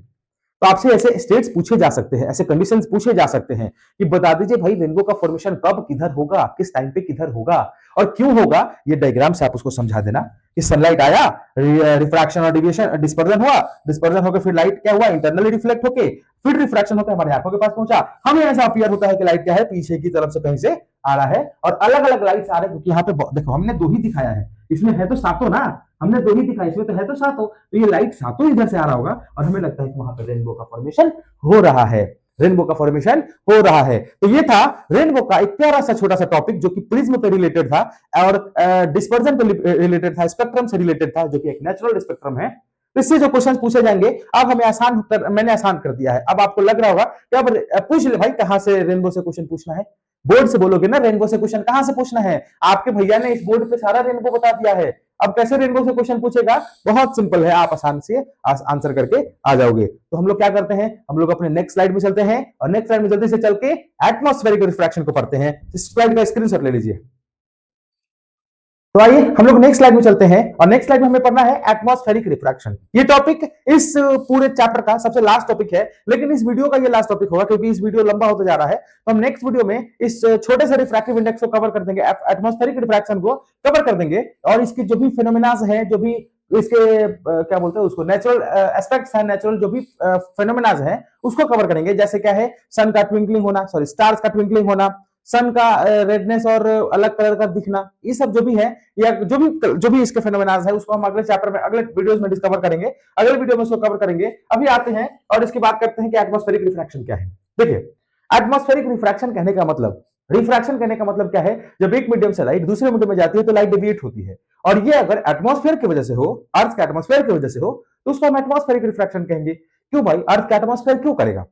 [SPEAKER 1] तो आपसे ऐसे स्टेट्स पूछे जा सकते हैं, ऐसे कंडीशंस पूछे जा सकते हैं कि बता दीजिए भाई रेनबो का फॉर्मेशन कब किधर होगा, किस टाइम पे किधर होगा और क्यों होगा। ये डायग्राम से आप उसको समझा देना कि सनलाइट आया, रिफ्रैक्शन और डिविएशन, डिस्पर्जन हुआ, डिस्पर्जन होकर फिर लाइट क्या हुआ? इंटरनली रिफ्लेक्ट होके फिर रिफ्रैक्शन होकर हमारे आंखों के पास पहुंचा। हमें ऐसा अपीयर होता है कि लाइट क्या है? पीछे की तरफ से कहीं से आ रहा है और अलग अलग लाइट्स आ रहे हैं, क्योंकि यहाँ पे देखो हमने दो ही दिखाया है, इसमें है तो सातों ना, हमने दो ही दिखाई, इसमें तो है तो सातों, तो ये लाइट सातों इधर से आ रहा होगा और हमें लगता है कि वहां पर रेनबो का फॉर्मेशन हो रहा है, रेनबो का फॉर्मेशन हो रहा है। तो ये था रेनबो का एक प्यारा सा छोटा सा टॉपिक जो कि प्रिज्म पे रिलेटेड था और डिस्पर्जन पे रिलेटेड था, स्पेक्ट्रम से रिलेटेड था, जो कि एक नेचुरल स्पेक्ट्रम है। तो इससे जो क्वेश्चन पूछे जाएंगे, अब हमें मैंने आसान कर दिया है। अब आपको लग रहा होगा कि अब पूछ ले भाई कहां से रेनबो से क्वेश्चन पूछना है। बोर्ड से बोलोगे ना, रेनबो से क्वेश्चन कहां से पूछना है? आपके भैया ने इस बोर्ड पे सारा रेनबो बता दिया है, अब कैसे रेनबो से क्वेश्चन पूछेगा? बहुत सिंपल है, आप आसान से आंसर करके आ जाओगे। तो हम लोग क्या करते हैं, हम लोग अपने नेक्स्ट स्लाइड में चलते हैं और नेक्स्ट स्लाइड में जल्दी से चल के एटमॉस्फेरिक रिफ्रैक्शन को पढ़ते हैं। इस स्लाइड का स्क्रीनशॉट ले लीजिए। तो आइए हम लोग नेक्स्ट स्लाइड में चलते हैं और नेक्स्ट स्लाइड में हमें पढ़ना है एटमॉस्फेरिक रिफ्रैक्शन। ये टॉपिक इस पूरे चैप्टर का सबसे लास्ट टॉपिक है, लेकिन इस वीडियो का ये लास्ट टॉपिक होगा क्योंकि इस वीडियो लंबा होता जा रहा है। तो हम नेक्स्ट वीडियो में इस छोटे से रिफ्रैक्टिव इंडेक्स को कवर कर देंगे, एटमॉस्फेरिक रिफ्रैक्शन को कवर कर देंगे और इसके जो भी फिनोमेना है, जो भी इसके क्या बोलते हैं उसको, नेचुरल एस्पेक्ट्स हैं, नेचुरल जो भी फेनोमेनाज हैं उसको कवर करेंगे। जैसे क्या है, सन का ट्विंकलिंग होना, सॉरी स्टार्स का ट्विंकलिंग होना, सन का रेडनेस और अलग कलर का दिखना, ये सब जो भी है या जो भी इसके फेनोमेनाज है उसको हम अगले चैप्टर में, अगले वीडियोस में डिस्कवर करेंगे, अगले वीडियो में उसको कवर करेंगे। अभी आते हैं और इसकी बात करते हैं कि एटमॉस्फेरिक रिफ्रैक्शन क्या है। देखिए, एटमॉस्फेरिक रिफ्रैक्शन कहने का मतलब, रिफ्रैक्शन कहने का मतलब क्या है, जब एक मीडियम से लाइट दूसरे मीडियम में जाती है तो लाइट डेविएट होती है, और ये अगर एटमॉस्फेयर की वजह से हो, अर्थ के एटमॉस्फेयर की वजह से हो, तो उसको हम एटमॉस्फेरिक रिफ्रैक्शन कहेंगे। क्यों भाई, अर्थ का एटमॉस्फेयर क्यों करेगा?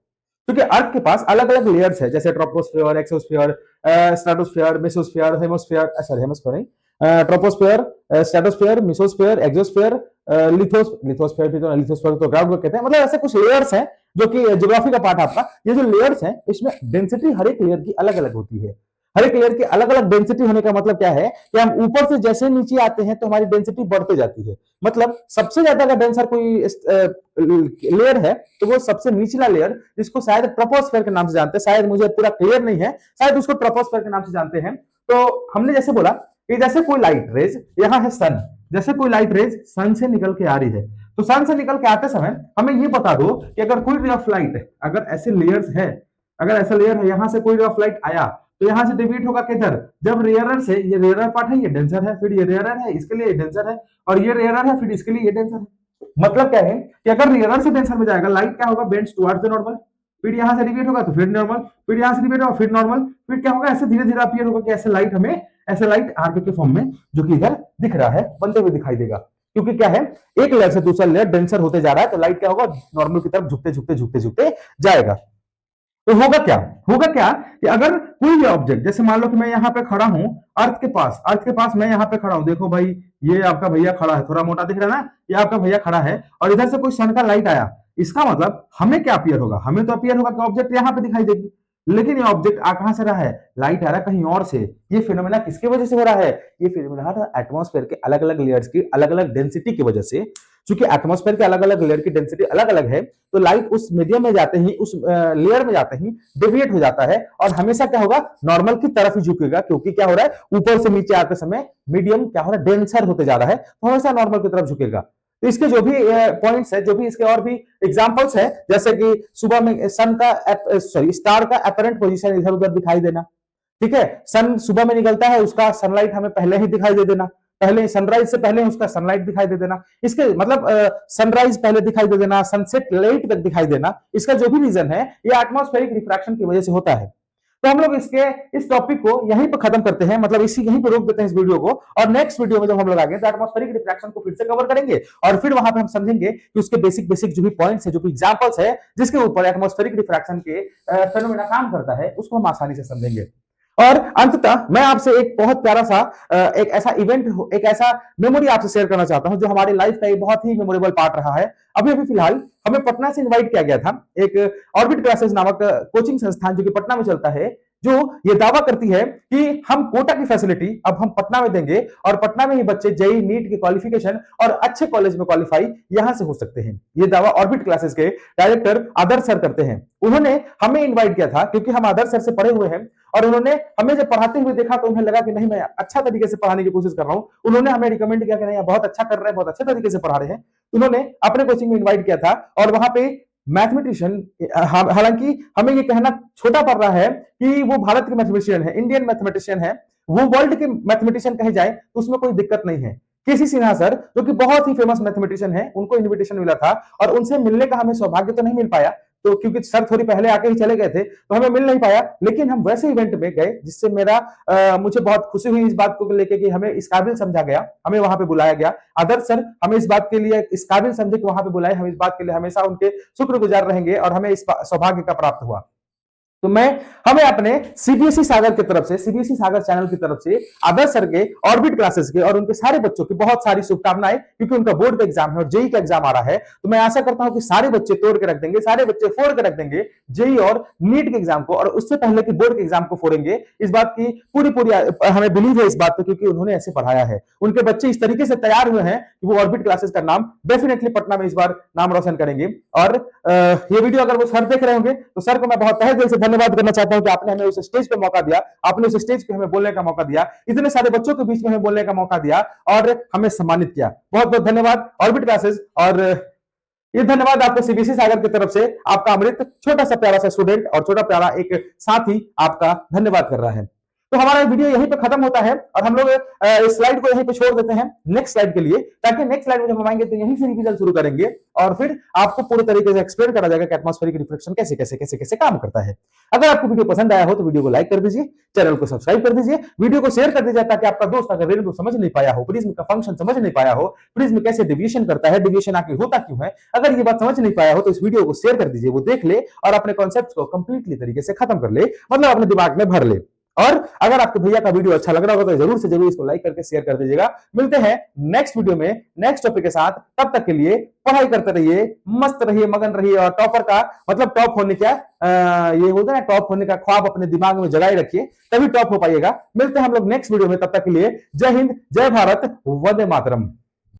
[SPEAKER 1] क्योंकि अर्थ के पास अलग अलग लेयर्स है, जैसे troposphere, exosphere, stratosphere, mesosphere, hemisphere, sorry hemisphere नहीं, troposphere, stratosphere, mesosphere, exosphere, lithosphere भी, तो लिथोस्फियर तो ग्राउंड को कहते हैं। मतलब ऐसे कुछ लेयर्स हैं जो कि ज्योग्राफी का पार्ट आपका, ये जो लेयर्स हैं इसमें डेंसिटी हर एक लेयर की अलग अलग होती है। हर एक लेयर की अलग अलग डेंसिटी होने का मतलब क्या है कि हम ऊपर से जैसे नीचे आते हैं तो हमारी डेंसिटी बढ़ते जाती है। मतलब सबसे ज्यादा अगर डेंसर कोई लेयर है तो वो सबसे निचला लेयर, जिसको शायद ट्रोपोस्फियर के नाम से जानते हैं, शायद मुझे पूरा क्लियर नहीं है, शायद उसको ट्रोपोस्फियर के नाम से जानते हैं। तो हमने जैसे बोला कि जैसे कोई लाइट रेज, यहाँ है सन, जैसे कोई लाइट रेज सन से निकल के आ रही है, तो सन से निकल के आते समय हमें ये बता दो कि अगर कोई रे ऑफ लाइट, अगर ऐसे लेयर्स है, अगर ऐसा लेयर है, यहां से कोई रे ऑफ लाइट आया तो यहां से डिवीट होगा किधर, जब रेयरर से, ये रेयरर पार्ट है, ये डेंसर है, फिर ये रेयरर है, इसके लिए डेंसर है, और ये रेयरर है, फिर इसके लिए ये डेंसर है। मतलब क्या है कि अगर रेयरर से डेंसर में जाएगा, लाइट क्या होगा, बेंड्स टुवर्ड्स द नॉर्मल, फिर यहां से डिवीट होगा तो फिर नॉर्मल, फिर यहां से डिवीट होगा फिर नॉर्मल, फिर क्या होगा, ऐसे धीरे धीरे अपीयर होगा कि ऐसे लाइट हमें, ऐसे लाइट आर्क के फॉर्म में जो कि इधर दिख रहा है, बनते हुए दिखाई देगा। क्योंकि क्या है, एक लेयर से दूसरा लेयर डेंसर होते जा रहा है, तो लाइट क्या होगा, नॉर्मल की तरफ झुकते झुकते झुकते झुकते जाएगा। तो होगा क्या, होगा क्या कि अगर कोई भी ऑब्जेक्ट, जैसे मान लो कि मैं यहाँ पे खड़ा हूं अर्थ के पास, अर्थ के पास मैं यहाँ पे खड़ा हूं, देखो भाई ये आपका भैया खड़ा है, थोड़ा मोटा दिख रहा है ना, ये आपका भैया खड़ा है, और इधर से कोई सन का लाइट आया, इसका मतलब हमें क्या अपीयर होगा, हमें तो अपीयर होगा कि ऑब्जेक्ट यहाँ पे दिखाई देगी। लेकिन ये ऑब्जेक्ट आ कहां से रहा है, लाइट आ रहा है कहीं और से। ये फिनोमेना किसकी वजह से हो रहा है, ये फिनोमेना एटमॉस्फेयर के अलग अलग लेयर्स की अलग अलग डेंसिटी की वजह से। क्योंकि एटमॉस्फेयर के अलग अलग लेयर की डेंसिटी अलग अलग है, तो लाइट उस मीडियम में जाते ही, उस लेयर में जाते ही डेविएट हो जाता है, और हमेशा क्या होगा, नॉर्मल की तरफ ही झुकेगा। क्योंकि क्या हो रहा है, ऊपर से नीचे आते समय मीडियम क्या हो रहा है, डेंसर होते जा रहा है, तो हमेशा नॉर्मल की तरफ झुकेगा। तो इसके जो भी पॉइंट्स है, जो भी इसके और भी एग्जांपल्स है, जैसे कि सुबह में सन का, सॉरी स्टार का अपरेंट पोजीशन इधर उधर दिखाई देना, ठीक है, सन सुबह में निकलता है, उसका सनलाइट हमें पहले ही दिखाई दे देना, पहले सनराइज से पहले उसका सनलाइट दिखाई दे देना, इसके मतलब सनराइज पहले दिखाई दे देना, सनसेट लेट तक दिखाई देना, इसका जो भी रीजन है ये एटमॉस्फेरिक रिफ्रैक्शन की वजह से होता है। तो हम लोग इसके इस टॉपिक को यहीं पर खत्म करते हैं, मतलब इसी यहीं पर रोक देते हैं इस वीडियो को, और नेक्स्ट वीडियो में जब हम लोग आगे तो एटमॉस्फेरिक रिफ्रैक्शन को फिर से कवर करेंगे, और फिर वहां पे हम समझेंगे कि उसके बेसिक बेसिक जो भी पॉइंट्स है, जो भी एग्जांपल्स है, जिसके ऊपर एटमॉस्फेरिक रिफ्रैक्शन के फेनोमेना काम करता है, उसको हम आसानी से समझेंगे। और अंततः मैं आपसे एक बहुत प्यारा सा एक ऐसा इवेंट, एक ऐसा मेमोरी आपसे शेयर करना चाहता हूं जो हमारी लाइफ का एक बहुत ही मेमोरेबल पार्ट रहा है। अभी अभी फिलहाल हमें पटना से इनवाइट किया गया था, एक ऑर्बिट क्लासेस नामक कोचिंग संस्थान जो कि पटना में चलता है, जो ये दावा करती है कि हम कोटा की फैसिलिटी अब हम पटना में देंगे, और पटना में ही बच्चे जेई नीट के क्वालिफिकेशन और अच्छे कॉलेज में क्वालिफाई यहां से हो सकते हैं। ये दावा ऑर्बिट क्लासेस के डायरेक्टर आदर्श सर करते हैं। उन्होंने हमें इनवाइट किया था क्योंकि हम आदर्श सर से पढ़े हुए हैं, और उन्होंने हमें जब पढ़ाते हुए देखा तो उन्हें लगा कि नहीं, मैं अच्छा तरीके से पढ़ाने की कोशिश कर रहा हूं। उन्होंने हमें रिकमेंड किया कि नहीं, बहुत अच्छा कर रहे हैं, बहुत अच्छे तरीके से पढ़ा रहे हैं। उन्होंने अपने कोचिंग में इनवाइट किया था, और वहां पे मैथमेटिशियन, हालांकि हमें ये कहना छोटा पड़ रहा है कि वो भारत के मैथमेटिशियन है, इंडियन मैथमेटिशियन है, वो वर्ल्ड के मैथमेटिशियन कहे जाए तो उसमें कोई दिक्कत नहीं है। केसी सिन्हा सर जो कि बहुत ही फेमस मैथमेटिशियन है, उनको इनविटेशन मिला था, और उनसे मिलने का हमें सौभाग्य तो नहीं मिल पाया, तो क्योंकि सर थोड़ी पहले आके ही चले गए थे तो हमें मिल नहीं पाया। लेकिन हम वैसे इवेंट में गए जिससे मुझे बहुत खुशी हुई इस बात को लेके कि हमें इस काबिल समझा गया, हमें वहां पे बुलाया गया। आदर्श सर हमें इस बात के लिए इस काबिल समझे कि वहां पे बुलाए, हम इस बात के लिए हमेशा उनके शुक्रगुजार रहेंगे, और हमें इस सौभाग्य का प्राप्त हुआ। तो हमें अपने सीबीएसई सागर की तरफ से, सीबीएसई सागर चैनल की तरफ से आदर्श सर के ऑर्बिट क्लासेस के और उनके सारे बच्चों की बहुत सारी शुभकामनाएं, क्योंकि उनका बोर्ड का एग्जाम है और जेई का एग्जाम आ रहा है। तो मैं आशा करता हूं कि सारे बच्चे तोड़ के रख देंगे, सारे बच्चे फोड़ के रख देंगे जेई और नीट के एग्जाम को, और उससे पहले कि बोर्ड के एग्जाम को फोड़ेंगे। इस बात की पूरी हमें बिलीव है इस बात पर, क्योंकि उन्होंने ऐसे पढ़ाया है, उनके बच्चे इस तरीके से तैयार हुए हैं कि वो ऑर्बिट क्लासेस का नाम डेफिनेटली पटना में इस बार नाम रोशन करेंगे। और ये वीडियो अगर वो सर देख रहे होंगे तो सर को मैं बहुत तहे दिल से धन्यवाद धन्यवाद करना चाहता हूं कि आपने हमें उस स्टेज पे मौका दिया, आपने उस स्टेज पे हमें बोलने का मौका दिया, इतने सारे बच्चों के बीच में हमें बोलने का मौका दिया और हमें सम्मानित किया। बहुत बहुत धन्यवाद ऑर्बिट क्लासेस। और ये धन्यवाद आपको सीबीएसई सागर की तरफ से आपका अमृत छोटा सा प्यारा सा स्टूडेंट और छोटा प्यारा एक साथी आपका धन्यवाद कर रहा है। तो हमारा वीडियो यहीं पे खत्म होता है और हम लोग इस स्लाइड को यहीं पे छोड़ देते हैं नेक्स्ट स्लाइड के लिए, ताकि नेक्स्ट स्लाइड में जब हम आएंगे तो यहीं से रिवीजन शुरू करेंगे और फिर आपको पूरे तरीके से एक्सप्लेन करा जाएगा कि एटमॉस्फेरिक रिफ्लेक्शन कैसे कैसे कैसे कैसे काम करता है। अगर आपको वीडियो पसंद आया हो तो वीडियो को लाइक कर दीजिए, चैनल को सब्सक्राइब कर दीजिए, वीडियो को शेयर कर दीजिए, ताकि आपका दोस्त अगर रेनबो समझ नहीं पाया हो, प्रिज्म का फंक्शन समझ नहीं पाया हो, प्रिज्म कैसे डेविएशन करता है, डेविएशन आखिर होता क्यों है, अगर ये बात समझ नहीं पाया हो तो इस वीडियो को शेयर कर दीजिए, वो देख ले और अपने कॉन्सेप्ट को कंप्लीटली तरीके से खत्म कर ले, मतलब अपने दिमाग में भर ले। और अगर आपके भैया का वीडियो अच्छा लग रहा होगा तो जरूर से जरूर इसको लाइक करके शेयर कर दीजिएगा। मिलते हैं नेक्स्ट वीडियो में नेक्स्ट टॉपिक के साथ, तब तक के लिए पढ़ाई करते रहिए, मस्त रहिए, मगन रहिए और टॉपर का मतलब टॉप होने का ये होता है टॉप होने का ख्वाब अपने दिमाग में जगाए रखिए, तभी टॉप हो पाइएगा। मिलते हैं हम लोग नेक्स्ट वीडियो में, तब तक के लिए जय हिंद, जय भारत, वंदे मातरम।